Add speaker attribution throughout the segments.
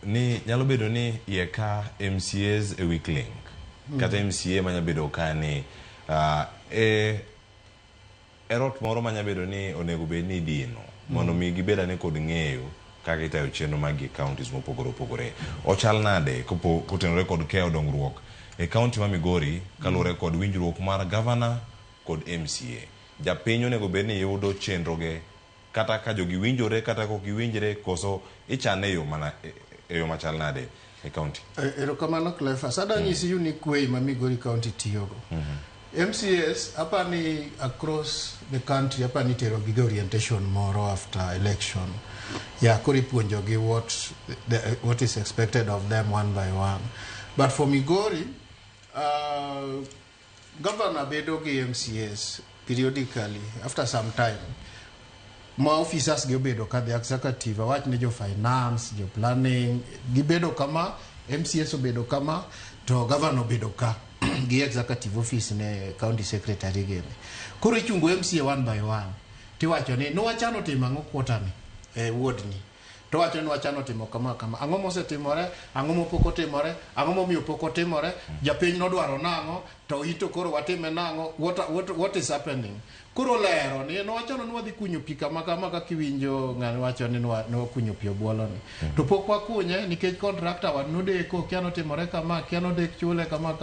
Speaker 1: ni nyalo bedo ni yeka MCAs e weekling kata MCA manya bedo ka ni erot moro manya bedo ni onego be ni dino mondo mi gibeda ne kod ng'eyo kaka itayo chenro mag counties mopogore opogore. Ochal nade kotenore kod keyo dongruok e county ma Migori kalure kod winjruok mar governor kod MCA. Japiny onego bed ni yudo chenro ge kata ka jogi winjore kata ko giwinjre koso ichane yo mana e yo machal nade e county.
Speaker 2: Erokamano Cleophas. Adanyisi unique way ma Migori County tiyogo. MCAs apani across the country apani tero giga orientation moro after election. Yeah, kuri puonjogi what is expected of them one by one. But for Migori, Governor bedo gi MCAs periodically after some time. Ma officers gibedo ka the executive awach ne jo finance, jo planning, gibedo kama MCAs obedo kama to governor obedo ka gi executive office ne county secretary gene. Koro ichungo MCA one by one. Tiwacho ni no wachano timo ang'o quarter ni ward ni. To wacho ni wachano timo kama ang'o mosetimore, ang'o mopok otimore, ang'o momiyo pok otimore, japiny nodwaro nang'o, to ito koro watime nang'o, what is happening. Koro lero ni no wachano ni wadhi kunyo pi kama ka kiwinjo ng'ani wacho ni no kunyo pi obuolo ni. To pok wakunye nikech contractor wan nodeko kiano timore kama, kiano dek chule kama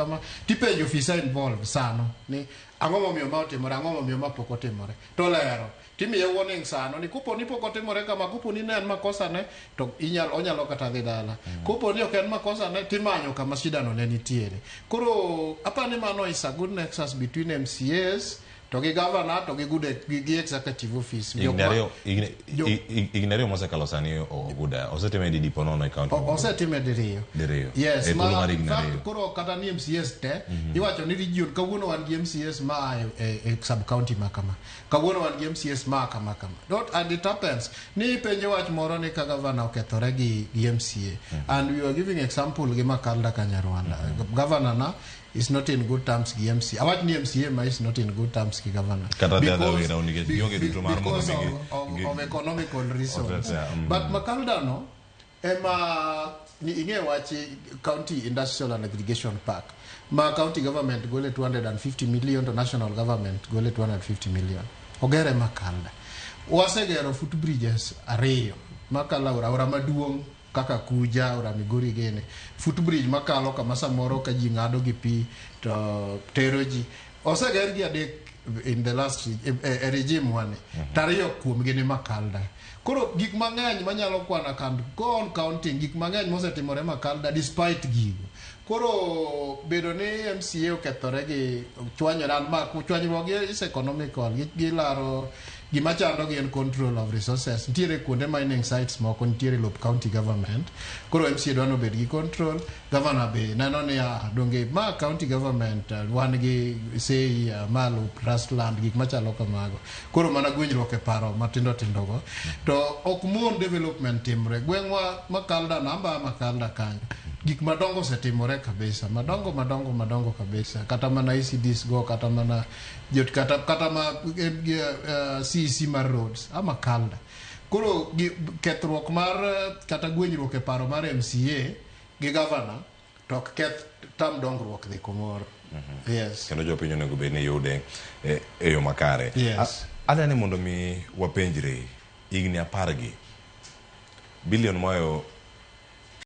Speaker 2: tipenjo officer involved sano ni ang'o momiyo ma otimore, ang'o momiyo ma pok otimore. To lero timiye warning sano ni kupo ni pok otimore kama, kupo ni ne en makosa ne to onyalo kata dhi dala. Kupo ni ok en makosa ne timanyo kama shida no ne nitiere. Koro apani mano is a good nexus between MCAs to gi governor to gi executive office.
Speaker 1: Ignario mose kalosani oguda osetime di dipono e county.
Speaker 2: Osetime diriyo. Yes, koro kata ni MCAs te iwacho ni region kawuono wan gi MCAs ma e sub county makama. Kawuono wan gi MCAs ma kama. And it happens ni penje wach moro ni ka governor okethore gi MCA. And we are giving example gi Makalda Kanyarwanda. Governor na is not in good terms gi MCA. Awach ni MCA ma is not in good terms gi governor. Because of economical reasons. But Makalda no, ni inge wachi County Industrial and Aggregation Park. Ma county government gole 250 million to national government gole 250 million. Ogere Makalda. Wasegero footbridges ariyo. Makala ora maduong' kaka kuja ora Migori gene. Footbridge makalo kama samoro ka ji ng'ado gi pi to tero ji. Oseger gi adek in the last regime one. Tariyo kuom gene Makalda. Koro gik mang'eny manyalo kwana kon counting gik mang'eny mosetimore Makalda despite gigo. Koro bedo ni MCA okethore gi chwanyoran ma chwanyruok is economical gi laro gima chando gi en control of resources. Ntiere kuonde mining sites moko ntiere lop county government. Koro MCA dwano bed gi control. Governor be neno ni donge ma county government wan gi say malo trust land gik machalo kamago. Koro mana gwenyruok e paro matindo go. To ok mon development timre. Gwengwa Makalda namba Makalda kanyo. Gik madongo setimore kabisa. Madongo kabisa. Kata mana ECDs go, kata mana kata ma CEC mar roads ama Makalda. Koro kethruok mar kata gwenyruok e paro mar MCA gi governor to keth tam dongruok dhi kumoro. Yes.
Speaker 1: Kendo jopiny onego bed ni yude e yo makare.
Speaker 2: Yes.
Speaker 1: Adani mondo mi wapenjre igni 10 billion moyo